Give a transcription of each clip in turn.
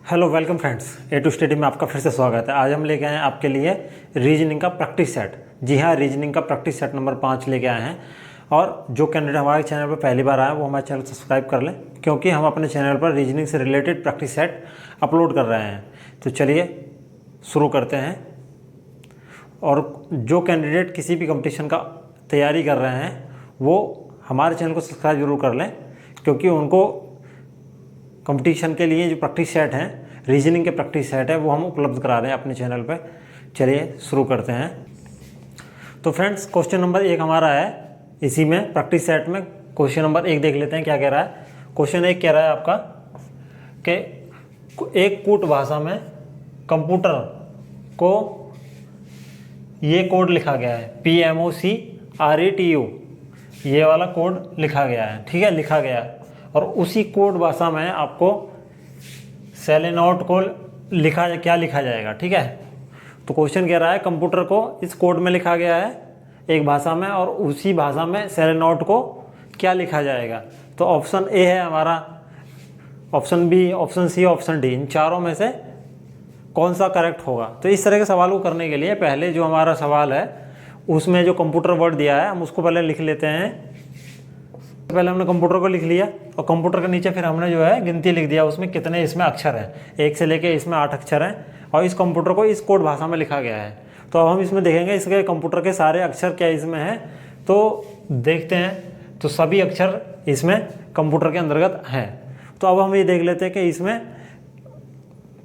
Hello welcome friends, A to study में आपका फिर से स्वागत है। आज हम लेके आए हैं आपके लिए रीजनिंग का प्रैक्टिस सेट। जी हाँ, रीजनिंग का प्रैक्टिस सेट नंबर 5 लेके आए हैं। और जो कैंडिडेट हमारे चैनल पर पहली बार आए वो हमारे चैनल सब्सक्राइब कर लें, क्योंकि हम अपने चैनल पर रीजनिंग से रिलेटेड प्रैक्टिस सेट अपलोड कर रहे हैं। तो चलिए शुरू करते हैं। और जो कैंडिडेट किसी भी कंपटीशन का तैयारी कर रहे हैं वो हमारे चैनल को सब्सक्राइब जरूर कर लें, क्योंकि उनको कंपटीशन के लिए जो प्रैक्टिस सेट हैं, रीजनिंग के प्रैक्टिस सेट है, वो हम उपलब्ध करा रहे हैं अपने चैनल पर। चलिए शुरू करते हैं। तो फ्रेंड्स, क्वेश्चन नंबर 1 हमारा है इसी में प्रैक्टिस सेट में। क्वेश्चन नंबर 1 देख लेते हैं क्या कह रहा है। क्वेश्चन 1 कह रहा है आपका कि एक कूट भाषा में कंप्यूटर को ये कोड लिखा गया है, PMOCRETU, ये वाला कोड लिखा गया है। ठीक है, लिखा गया है। और उसी कोड भाषा में आपको सेलेनॉट को क्या लिखा जाएगा। ठीक है, तो क्वेश्चन कह रहा है कंप्यूटर को इस कोड में लिखा गया है एक भाषा में, और उसी भाषा में सेलेनॉट को क्या लिखा जाएगा। तो ऑप्शन ए है हमारा, option B, option C, option D, इन चारों में से कौन सा करेक्ट होगा। तो इस तरह के सवाल को करने के लिए पहले जो हमारा सवाल है उसमें जो कंप्यूटर वर्ड दिया है हम उसको पहले लिख लेते हैं। पहले हमने कंप्यूटर को लिख लिया और कंप्यूटर के नीचे फिर हमने जो है गिनती लिख दिया, उसमें कितने इसमें अक्षर हैं। 1 से लेके इसमें 8 अक्षर हैं और इस कंप्यूटर को इस कोड भाषा में लिखा गया है। तो अब हम इसमें देखेंगे इसके कंप्यूटर के सारे अक्षर क्या इसमें हैं। तो देखते हैं, तो सभी अक्षर इसमें कंप्यूटर के अंतर्गत हैं। तो अब हम ये देख लेते हैं कि इसमें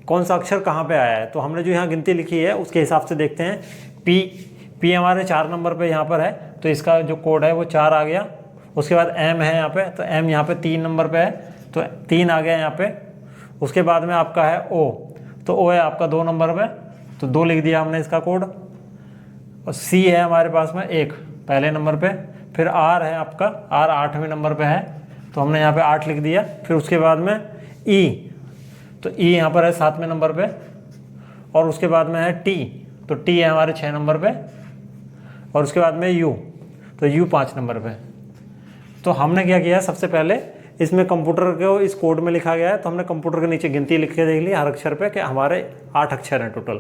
कौन सा अक्षर कहाँ पर आया है। तो हमने जो यहाँ गिनती लिखी है उसके हिसाब से देखते हैं। पी हमारे 4 नंबर पर यहाँ पर है, तो इसका जो कोड है वो 4 आ गया। उसके बाद एम है यहाँ पे, तो एम यहाँ पे 3 नंबर पे है, तो 3 आ गया यहाँ पे। उसके बाद में आपका है ओ, तो ओ है आपका 2 नंबर पे, तो 2 लिख दिया हमने इसका कोड। और सी है हमारे पास में 1 पहले नंबर पे। फिर आर है आपका, आर 8वें नंबर पे है, तो हमने यहाँ पे 8 लिख दिया। फिर उसके बाद में ई, तो ई यहाँ पर है 7वें नंबर पे। और उसके बाद में है टी, तो टी है हमारे 6 नंबर पे। और उसके बाद में यू, तो यू 5 नंबर पे। तो हमने क्या किया, सबसे पहले इसमें कंप्यूटर को इस कोड में लिखा गया है, तो हमने कंप्यूटर के नीचे गिनती लिख के देख ली हर अक्षर पे कि हमारे 8 अक्षर हैं टोटल।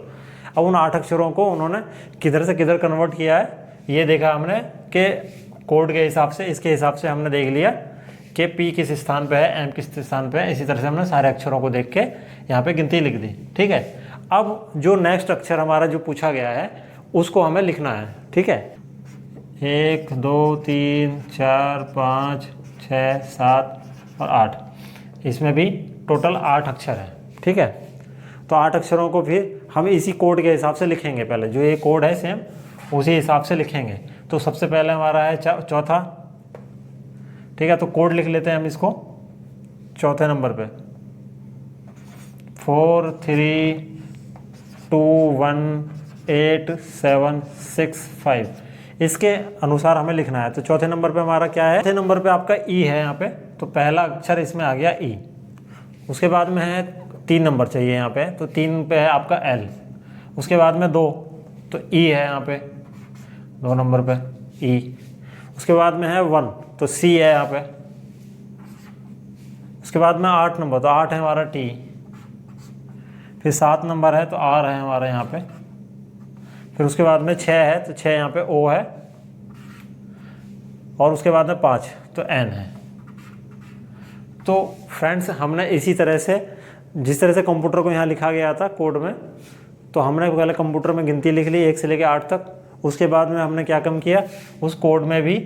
अब उन 8 अक्षरों को उन्होंने किधर से किधर कन्वर्ट किया है ये देखा हमने कि कोड के हिसाब से, इसके हिसाब से हमने देख लिया कि पी किस स्थान पे है, एम किस स्थान पे है। इसी तरह से हमने सारे अक्षरों को देख के यहाँ पे गिनती लिख दी। ठीक है, अब जो नेक्स्ट अक्षर हमारा जो पूछा गया है उसको हमें लिखना है। ठीक है, 1 2 3 4 5 6 7 और 8, इसमें भी टोटल 8 अक्षर हैं। ठीक है, तो 8 अक्षरों को फिर हम इसी कोड के हिसाब से लिखेंगे। पहले जो ये कोड है सेम उसी हिसाब से लिखेंगे। तो सबसे पहले हमारा है चौथा। ठीक है, तो कोड लिख लेते हैं हम इसको चौथे नंबर पे, 4 3 2 1 8 7 6 5, इसके अनुसार हमें लिखना है। तो चौथे नंबर पे हमारा क्या है, चौथे नंबर पे आपका ई है यहाँ पे, तो पहला अक्षर इसमें आ गया ई। उसके बाद में है 3 नंबर चाहिए यहाँ पे, तो 3 पे है आपका एल। उसके बाद में 2, तो ई है यहाँ पे 2 नंबर पे ई। उसके बाद में है 1, तो सी है यहाँ पे। उसके बाद में 8 नंबर, तो 8 है हमारा टी। फिर 7 नंबर है तो आर है हमारा यहाँ पे। फिर उसके बाद में 6 है, तो 6 यहाँ पे ओ है। और उसके बाद में 5, तो एन है। तो फ्रेंड्स, हमने इसी तरह से, जिस तरह से कंप्यूटर को यहाँ लिखा गया था कोड में, तो हमने पहले कंप्यूटर में गिनती लिख ली 1 से लेकर 8 तक। उसके बाद में हमने क्या काम किया, उस कोड में भी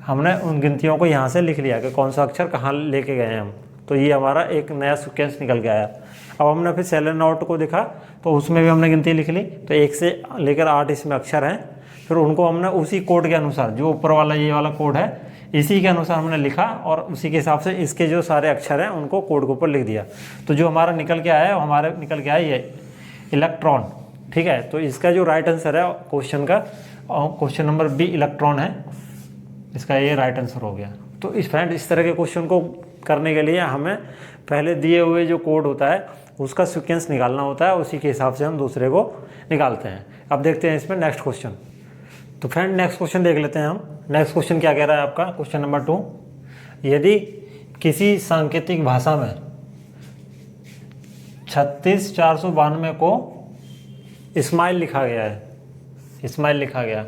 हमने उन गिनतियों को यहाँ से लिख लिया कि कौन सा अक्षर कहाँ लेके गए हैं हम। तो ये हमारा एक नया सीक्वेंस निकल के आया। अब हमने फिर सेलेनॉट को देखा, तो उसमें भी हमने गिनती लिख ली। तो 1 से लेकर 8 इसमें अक्षर हैं। फिर उनको हमने उसी कोड के अनुसार, जो ऊपर वाला ये वाला कोड है, इसी के अनुसार हमने लिखा और उसी के हिसाब से इसके जो सारे अक्षर हैं उनको कोड के ऊपर लिख दिया। तो जो हमारा निकल के आया है, हमारे निकल के आया ये इलेक्ट्रॉन। ठीक है, तो इसका जो राइट आंसर है क्वेश्चन का, क्वेश्चन नंबर बी इलेक्ट्रॉन है, इसका ये राइट आंसर हो गया। तो इस फ्रेंड, इस तरह के क्वेश्चन को करने के लिए हमें पहले दिए हुए जो कोड होता है उसका सीक्वेंस निकालना होता है, उसी के हिसाब से हम दूसरे को निकालते हैं। अब देखते हैं इसमें नेक्स्ट क्वेश्चन। तो फ्रेंड, नेक्स्ट क्वेश्चन देख लेते हैं हम। नेक्स्ट क्वेश्चन क्या कह रहा है आपका, क्वेश्चन नंबर 2, यदि किसी सांकेतिक भाषा में 36,492 को स्माइल लिखा गया है, स्माइल लिखा गया,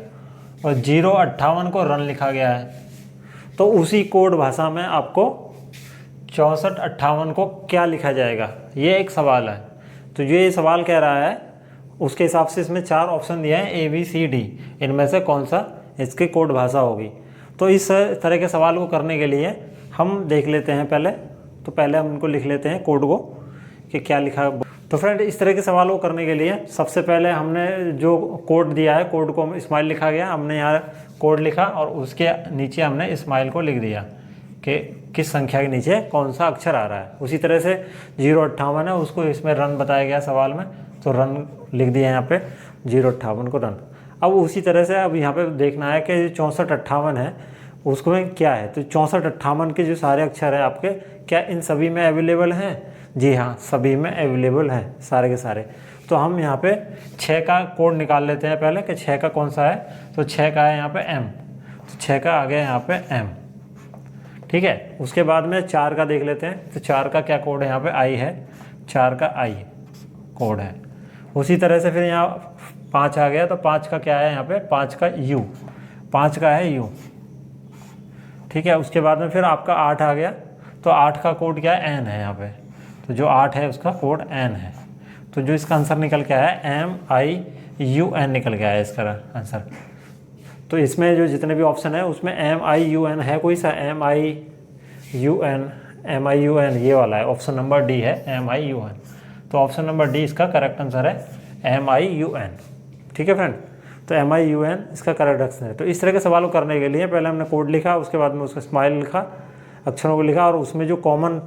और 058 को रन लिखा गया है। तो उसी कोड भाषा में आपको 6458 को क्या लिखा जाएगा, ये एक सवाल है। तो ये सवाल कह रहा है, उसके हिसाब से इसमें 4 ऑप्शन दिए हैं ABCD, इनमें से कौन सा इसकी कोड भाषा होगी। तो इस तरह के सवाल को करने के लिए हम देख लेते हैं पहले, तो पहले हम इनको लिख लेते हैं कोड को कि क्या लिखा है। तो फ्रेंड, इस तरह के सवाल को करने के लिए सबसे पहले हमने जो कोड दिया है, कोड को स्माइल लिखा गया, हमने यहाँ कोड लिखा और उसके नीचे हमने स्माइल को लिख दिया कि किस संख्या के नीचे कौन सा अक्षर आ रहा है। उसी तरह से 058 है, उसको इसमें रन बताया गया सवाल में, तो रन लिख दिया यहाँ पे 058 को रन। अब उसी तरह से अब यहाँ पे देखना है कि 6458 है उसको में क्या है। तो 6458 के जो सारे अक्षर हैं आपके, क्या इन सभी में अवेलेबल हैं? जी हाँ, सभी में अवेलेबल हैं सारे के सारे। तो हम यहाँ पे 6 का कोड निकाल लेते हैं पहले कि 6 का कौन सा है। तो 6 का है यहाँ पे M, तो 6 का आ गया यहाँ पे M, ठीक है। उसके बाद में 4 का देख लेते हैं। तो 4 का क्या कोड है, यहाँ पे I है, 4 का I कोड है। उसी तरह से फिर यहाँ 5 आ गया, तो 5 का क्या है यहाँ पे, 5 का U, 5 का है U, ठीक है। उसके बाद में फिर आपका 8 आ गया, तो 8 का कोड क्या है, N है यहाँ पे। तो जो 8 है उसका कोड N है। तो जो इसका आंसर निकल के आया है MIUN निकल के आया है इसका आंसर। तो इसमें जो जितने भी ऑप्शन है उसमें MIUN है कोई सा, MIUN ये वाला है, ऑप्शन नंबर D है MIUN। तो ऑप्शन नंबर D इसका करेक्ट आंसर है MIUN, ठीक है फ्रेंड। तो MIUN इसका करेक्ट आंसर है। तो इस तरह के सवाल को करने के लिए पहले हमने कोड लिखा, उसके बाद में उसका स्माइल लिखा, अक्षरों को लिखा, और उसमें जो कॉमन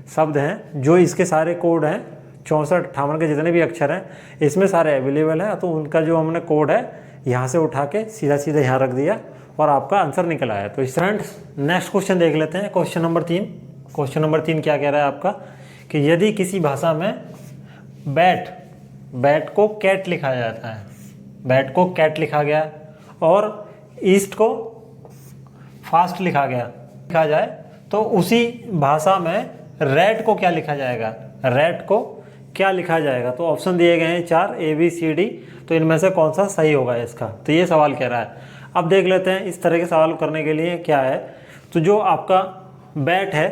शब्द हैं, जो इसके सारे कोड हैं 6458 के जितने भी अक्षर हैं इसमें सारे अवेलेबल हैं। तो उनका जो हमने कोड है यहाँ से उठा के सीधा सीधा यहाँ रख दिया और आपका आंसर निकल आया। तो फ्रेंड्स, नेक्स्ट क्वेश्चन देख लेते हैं, क्वेश्चन नंबर 3। क्वेश्चन नंबर 3 क्या कह रहा है आपका कि यदि किसी भाषा में बैट को कैट लिखा जाता है, बैट को कैट लिखा गया और ईस्ट को फास्ट लिखा जाए, तो उसी भाषा में रैट को क्या लिखा जाएगा, रैट को क्या लिखा जाएगा। तो ऑप्शन दिए गए हैं 4 ABCD, तो इनमें से कौन सा सही होगा इसका। तो ये सवाल कह रहा है। अब देख लेते हैं इस तरह के सवाल करने के लिए क्या है। तो जो आपका बैट है,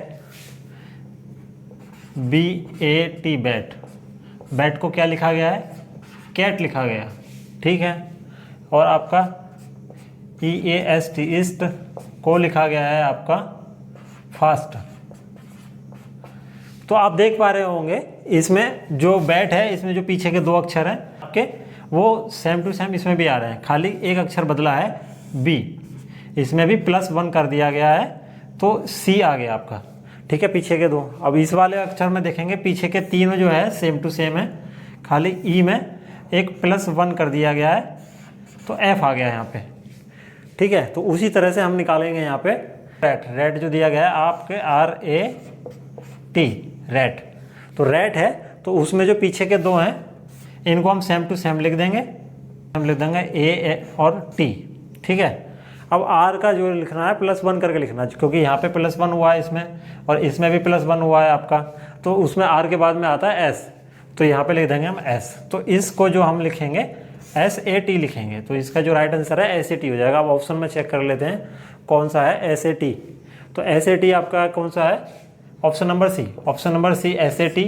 BAT बैट, बैट को क्या लिखा गया है, कैट लिखा गया, ठीक है। और आपका EAST ईस्ट को लिखा गया है आपका फास्ट। तो आप देख पा रहे होंगे इसमें जो बैट है, इसमें जो पीछे के 2 अक्षर हैं आपके, वो सेम टू सेम इसमें भी आ रहे हैं, खाली एक अक्षर बदला है B, इसमें भी +1 कर दिया गया है, तो C आ गया आपका, ठीक है, पीछे के 2। अब इस वाले अक्षर में देखेंगे पीछे के 3 जो है सेम टू सेम है, खाली E में एक +1 कर दिया गया है, तो F आ गया यहाँ पे, ठीक है। तो उसी तरह से हम निकालेंगे यहाँ पे रैट जो दिया गया है आपके RAT, रैट। तो रैट है, तो उसमें जो पीछे के 2 हैं इनको हम सेम टू सेम लिख देंगे, हम लिख देंगे A और T, ठीक है। अब R का जो लिखना है +1 करके लिखना है, क्योंकि यहाँ पे +1 हुआ है इसमें और इसमें भी +1 हुआ है आपका, तो उसमें R के बाद में आता है S, तो यहाँ पे लिख देंगे हम S। तो इसको जो हम लिखेंगे SAT लिखेंगे, तो इसका जो राइट आंसर है SAT हो जाएगा। अब ऑप्शन में चेक कर लेते हैं कौन सा है SAT। तो SAT आपका कौन सा है, option number C, option number C SAT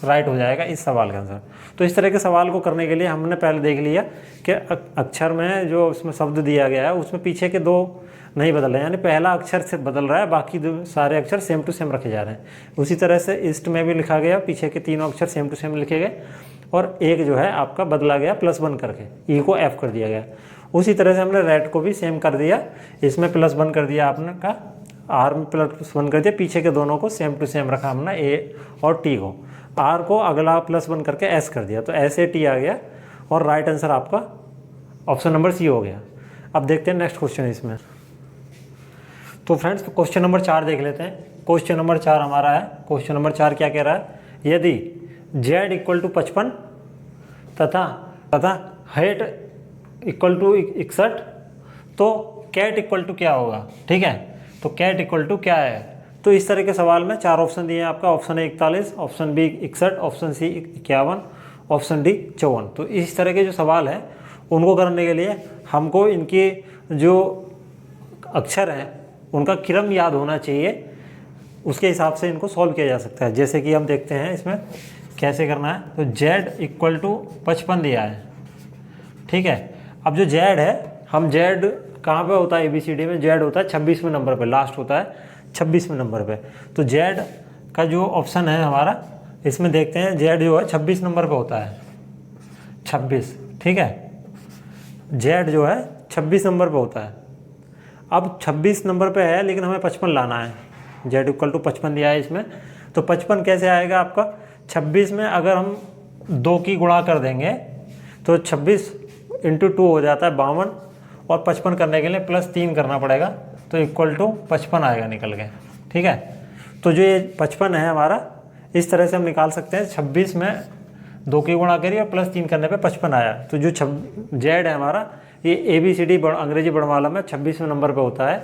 right हो जाएगा इस सवाल का आंसर। तो इस तरह के सवाल को करने के लिए हमने पहले देख लिया कि अक्षर में जो उसमें शब्द दिया गया है उसमें पीछे के 2 नहीं बदल रहे हैं, यानी पहला अक्षर से बदल रहा है, बाकी सारे अक्षर सेम टू सेम रखे जा रहे हैं। उसी तरह से ईस्ट में भी लिखा गया, पीछे के 3 अक्षर सेम टू सेम लिखे गए और एक जो है आपका बदला गया +1 करके, E को F कर दिया गया। उसी तरह से हमने रैट को भी सेम कर दिया, इसमें +1 कर दिया आपने का, R में +1 कर दिया, पीछे के दोनों को सेम टू सेम रखा हमने A और T को, R को अगला +1 करके S कर दिया, तो SAT आ गया और राइट आंसर आपका ऑप्शन नंबर C हो गया। अब देखते हैं नेक्स्ट क्वेश्चन इसमें। तो फ्रेंड्स, क्वेश्चन नंबर 4 देख लेते हैं। क्वेश्चन नंबर 4 हमारा है, क्वेश्चन नंबर 4 क्या कह रहा है, यदि Z = 55 तथा height = 61 तो कैट इक्वल टू क्या होगा, ठीक है। तो कैट इक्वल टू क्या है, तो इस तरह के सवाल में 4 ऑप्शन दिए हैं आपका, option A 41, option B 61, option C 51, option D 54। तो इस तरह के जो सवाल हैं उनको करने के लिए हमको इनके जो अक्षर हैं उनका क्रम याद होना चाहिए, उसके हिसाब से इनको सॉल्व किया जा सकता है। जैसे कि हम देखते हैं इसमें कैसे करना है। तो z इक्वल टू 55 दिया है, ठीक है। अब जो z है, हम z कहाँ पे होता है ABCD में, z होता है 26वें नंबर पे, लास्ट होता है 26वें नंबर पे। तो z का जो ऑप्शन है हमारा, इसमें देखते हैं z जो है 26 नंबर पे होता है, 26, ठीक है। z जो है 26 नंबर पे होता है। अब 26 नंबर पे है लेकिन हमें 55 लाना है, z इक्वल टू 55 दिया है इसमें। तो 55 कैसे आएगा आपका, 26 में अगर हम 2 की गुणा कर देंगे तो 26 इंटू 2 हो जाता है 52, और 55 करने के लिए +3 करना पड़ेगा, तो इक्वल टू 55 आएगा निकल के, ठीक है। तो जो ये 55 है हमारा, इस तरह से हम निकाल सकते हैं। 26 में 2 की गुणा करिए और +3 करने पे 55 आया। तो जो z है हमारा, ये ABCD अंग्रेजी वर्णमाला में 26वें नंबर पे होता है।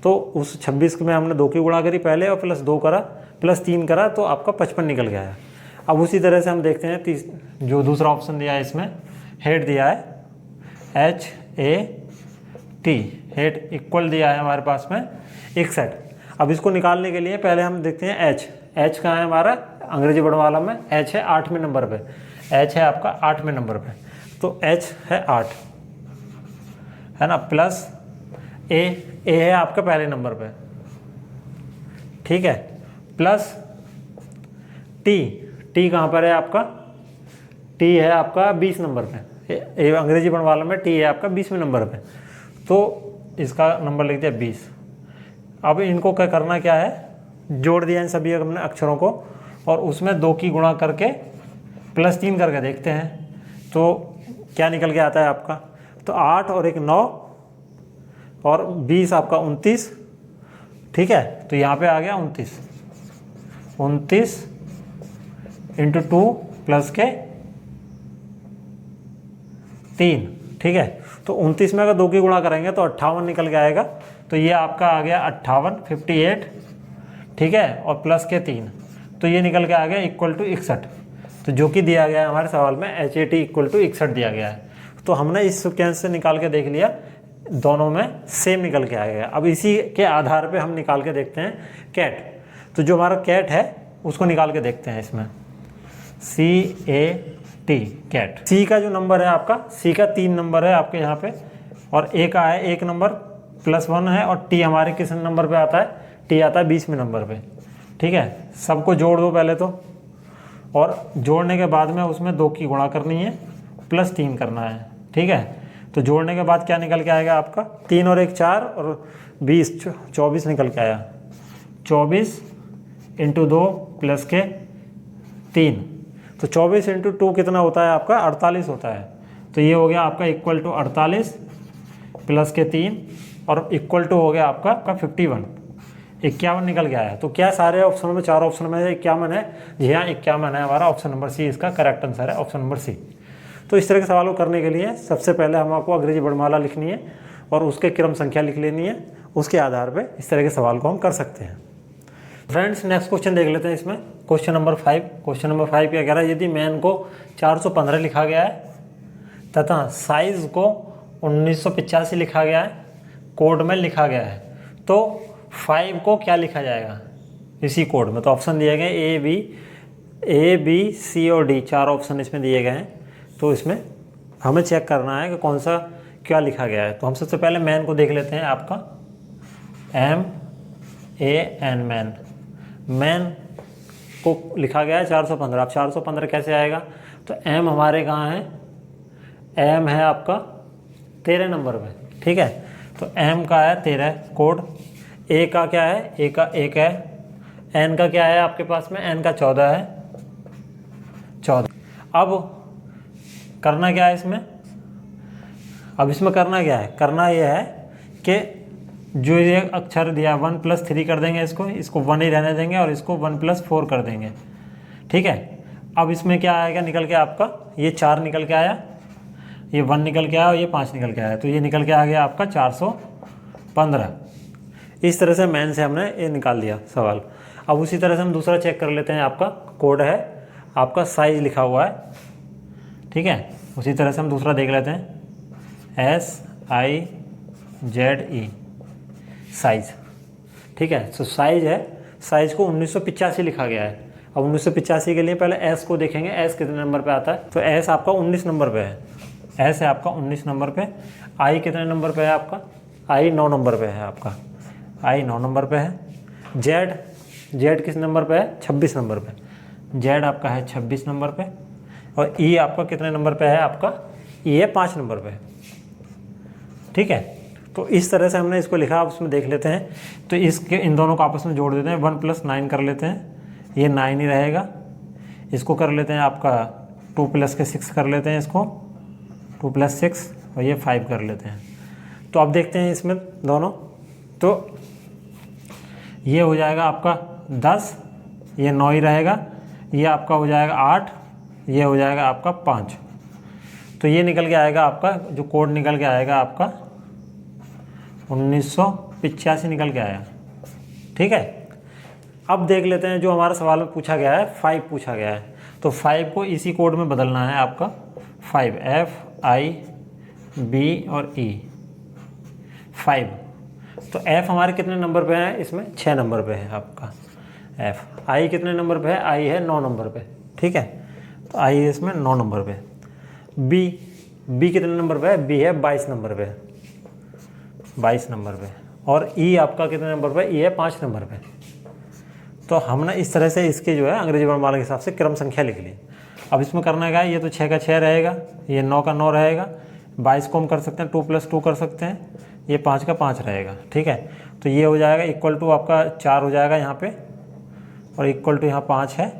तो उस 26 में हमने 2 की गुणा करी पहले और +2 करा, +3 करा, तो आपका 55 निकल गया है। अब उसी तरह से हम देखते हैं जो दूसरा ऑप्शन दिया है इसमें, हेड दिया है HAT, हेड इक्वल दिया है हमारे पास में 61। अब इसको निकालने के लिए पहले हम देखते हैं h कहाँ है हमारा, अंग्रेजी वर्णमाला में h है 8वें नंबर पे, h है आपका 8वें नंबर पे। तो h है 8, है ना, प्लस a है आपका पहले नंबर पे, ठीक है, प्लस t कहाँ पर है आपका, t है आपका 20 नंबर पे, अंग्रेजी वर्णमाला में t है आपका 20वें नंबर पे। तो इसका नंबर लिख दिया 20। अब इनको क्या करना क्या है, जोड़ दिया इन सभी हमने अक्षरों को, और उसमें 2 की गुणा करके +3 करके देखते हैं तो क्या निकल के आता है आपका। तो 8 और 1 9 और 20 आपका 29, ठीक है। तो यहाँ पे आ गया 29 इंटू 2 प्लस के 3, ठीक है। तो 29 में अगर 2 की गुणा करेंगे तो 58 निकल के आएगा। तो ये आपका आ गया 58, ठीक है, और प्लस के 3, तो ये निकल के आ गया इक्वल टू 61। तो जो कि दिया गया है हमारे सवाल में HAT इक्वल टू 61 दिया गया है। तो हमने इस सिक्वेंस से निकाल के देख लिया, दोनों में सेम निकल के आएगा। अब इसी के आधार पे हम निकाल के देखते हैं कैट। तो जो हमारा कैट है उसको निकाल के देखते हैं इसमें, CAT, कैट। C का जो नंबर है आपका, C का 3 नंबर है आपके यहाँ पे, और A का है 1 नंबर +1 है, और T हमारे किस नंबर पे आता है, T आता है 20वें नंबर पे, ठीक है। सबको जोड़ दो पहले तो, और जोड़ने के बाद में उसमें 2 की गुणा करनी है, +3 करना है, ठीक है। तो जोड़ने के बाद क्या निकल के आएगा आपका, 3 और 1 4 और 20 24 निकल के आया। 24 इंटू 2 प्लस के 3, तो 24 इंटू 2 कितना होता है आपका, 48 होता है। तो ये हो गया आपका इक्वल टू 48 प्लस के 3, और इक्वल टू हो गया आपका 51, 51 निकल के आया। तो क्या सारे ऑप्शनों में, 4 ऑप्शन में 51 है, जी हाँ 51 है हमारा, ऑप्शन नंबर सी इसका करेक्ट आंसर है, ऑप्शन नंबर सी। तो इस तरह के सवालों करने के लिए सबसे पहले हम आपको अंग्रेजी वर्णमाला लिखनी है और उसके क्रम संख्या लिख लेनी है, उसके आधार पे इस तरह के सवाल को हम कर सकते हैं। फ्रेंड्स नेक्स्ट क्वेश्चन देख लेते हैं इसमें, क्वेश्चन नंबर 5। क्वेश्चन नंबर 5 क्या कह रहा है, यदि मैन को 415 लिखा गया है तथा साइज को 1985 लिखा गया है, कोड में लिखा गया है, तो 5 को क्या लिखा जाएगा इसी कोड में। तो ऑप्शन दिए गए ए बी सी और डी, 4 ऑप्शन इसमें दिए गए हैं। तो इसमें हमें चेक करना है कि कौन सा क्या लिखा गया है। तो हम सबसे पहले मैन को देख लेते हैं, आपका MAN मैन, मैन को लिखा गया है 415। अब 415 कैसे आएगा, तो M हमारे कहाँ है, M है आपका 13 नंबर पे, ठीक है। तो M का है 13 कोड, A का क्या है, A का 1 है, N का क्या है आपके पास में, N का 14 है, 14। अब करना क्या है इसमें, अब इसमें करना क्या है, करना यह है कि जो ये अक्षर दिया 1 + 3 कर देंगे, इसको 1 ही रहने देंगे और इसको 1 + 4 कर देंगे, ठीक है। अब इसमें क्या आएगा निकल के आपका, ये 4 निकल के आया, ये 1 निकल के आया और ये 5 निकल के आया। तो ये निकल के आ गया आपका 415। इस तरह से मैन से हमने ये निकाल दिया सवाल। अब उसी तरह से हम दूसरा चेक कर लेते हैं। आपका कोड है, आपका साइज लिखा हुआ है, ठीक है। उसी तरह से हम दूसरा देख लेते हैं, SIZE साइज, ठीक है। तो साइज है, साइज को 1985 लिखा गया है। अब 1985 के लिए पहले एस को देखेंगे, एस कितने नंबर पे आता है। तो एस आपका 19 नंबर पे है, एस है आपका 19 नंबर पे। आई कितने नंबर पे है आपका, आई 9 नंबर पे है आपका, आई 9 नंबर पे है। जेड, जेड किस नंबर पे है, 26 नंबर पे, जेड आपका है 26 नंबर पे। और ई आपका कितने नंबर पे है, आपका ई है 5 नंबर पे, ठीक है। तो इस तरह से हमने इसको लिखा। आप उसमें देख लेते हैं, तो इसके इन दोनों को आपस में जोड़ देते हैं, 1 + 9 कर लेते हैं, ये 9 ही रहेगा। इसको कर लेते हैं आपका 2 + 6 कर लेते हैं, इसको 2 + 6 और ये 5 कर लेते हैं। तो अब देखते हैं इसमें दोनों, तो ये हो जाएगा आपका 10, ये 9 ही रहेगा, ये आपका हो जाएगा 8, ये हो जाएगा आपका 5। तो ये निकल के आएगा आपका, जो कोड निकल के आएगा आपका 1985 निकल के आया, ठीक है। अब देख लेते हैं जो हमारा सवाल में पूछा गया है, 5 पूछा गया है। तो 5 को इसी कोड में बदलना है आपका, 5 FIB और E 5। तो F हमारे कितने नंबर पे है, इसमें 6 नंबर पे है आपका F। I कितने नंबर पे है, I है 9 नंबर पे, ठीक है। तो I इसमें 9 नंबर पे। B कितने नंबर पे है, B है 22 नंबर पे, 22 नंबर पे। और E आपका कितने नंबर पे, E है 5 नंबर पे। तो हमने इस तरह से इसके जो है अंग्रेजी वर्णमाला के हिसाब से क्रम संख्या लिख ली। अब इसमें करना क्या है, ये तो 6 का 6 रहेगा, ये 9 का 9 रहेगा, 22 को हम कर सकते हैं 2 + 2 कर सकते हैं, ये 5 का 5 रहेगा, ठीक है। तो ये हो जाएगा इक्वल टू आपका 4 हो जाएगा यहाँ पे, और इक्वल टू यहाँ 5 है,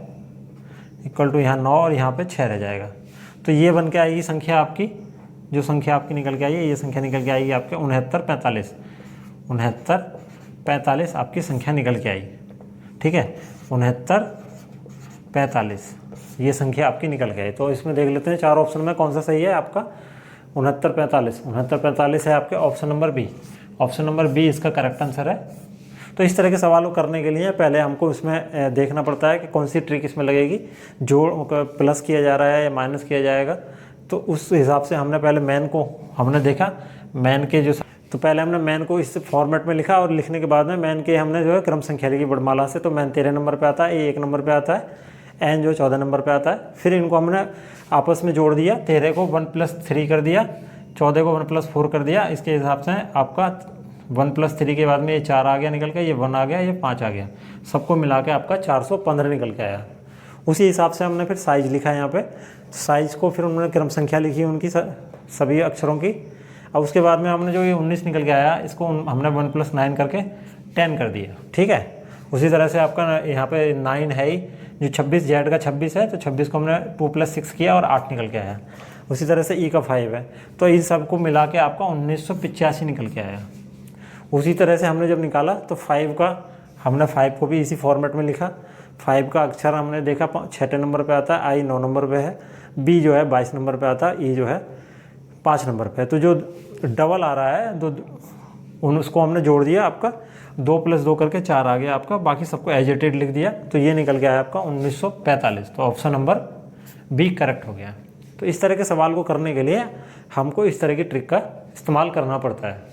इक्वल टू यहाँ 9 और यहाँ पे 6 रह जाएगा। तो ये बन के आएगी संख्या आपकी, जो संख्या आपकी निकल के आई है, ये संख्या निकल के आएगी आपके 6945, 6945 आपकी संख्या निकल के आई, ठीक है। 6945 ये संख्या आपकी निकल के आई। तो इसमें देख लेते हैं 4 ऑप्शन में कौन सा सही है आपका, 6945 है आपके option number B. Option number B इसका करेक्ट आंसर है। तो इस तरह के सवालों करने के लिए पहले हमको इसमें देखना पड़ता है कि कौन सी ट्रिक इसमें लगेगी, जोड़ प्लस किया जा रहा है या माइनस किया जाएगा। तो उस हिसाब से हमने पहले मैन को हमने देखा, मैन के जो, तो पहले हमने मैन को इस फॉर्मेट में लिखा, और लिखने के बाद में मैन के हमने जो है क्रम संख्या लिखी वर्णमाला से। तो मैन 13 नंबर पे आता है, ए 1 नंबर पे आता है, एन जो 14 नंबर पे आता है। फिर इनको हमने आपस में जोड़ दिया, 13 को 1 + 3 कर दिया, 14 को 1 + 4 कर दिया। इसके हिसाब से आपका 1 + 3 के बाद में ये 4 आ गया निकल के, ये 1 आ गया, ये 5 आ गया, सबको मिला के आपका 415 निकल के आया। उसी हिसाब से हमने फिर साइज लिखा है यहाँ पे, साइज को फिर उन्होंने क्रम संख्या लिखी उनकी सभी अक्षरों की। अब उसके बाद में हमने जो ये 19 निकल के आया, इसको हमने 1 + 9 करके 10 कर दिया, ठीक है। उसी तरह से आपका यहाँ पे 9 है ही, जो 26 जेड का 26 है, तो 26 को हमने 2 + 6 किया और 8 निकल के आया। उसी तरह से ई का 5 है, तो इन सबको मिला के आपका 1985 निकल के आया। उसी तरह से हमने जब निकाला तो 5 का, हमने 5 को भी इसी फॉर्मेट में लिखा। 5 का अक्षर हमने देखा 6 नंबर पे आता है, आई 9 नंबर पे है, बी जो है 22 नंबर पे आता है, ई जो है 5 नंबर पे है। तो जो डबल आ रहा है, उसको हमने जोड़ दिया, आपका 2 + 2 करके 4 आ गया आपका, बाकी सबको एज इट इज लिख दिया। तो ये निकल गया आपका 1945। तो ऑप्शन नंबर बी करेक्ट हो गया। तो इस तरह के सवाल को करने के लिए हमको इस तरह की ट्रिक का इस्तेमाल करना पड़ता है।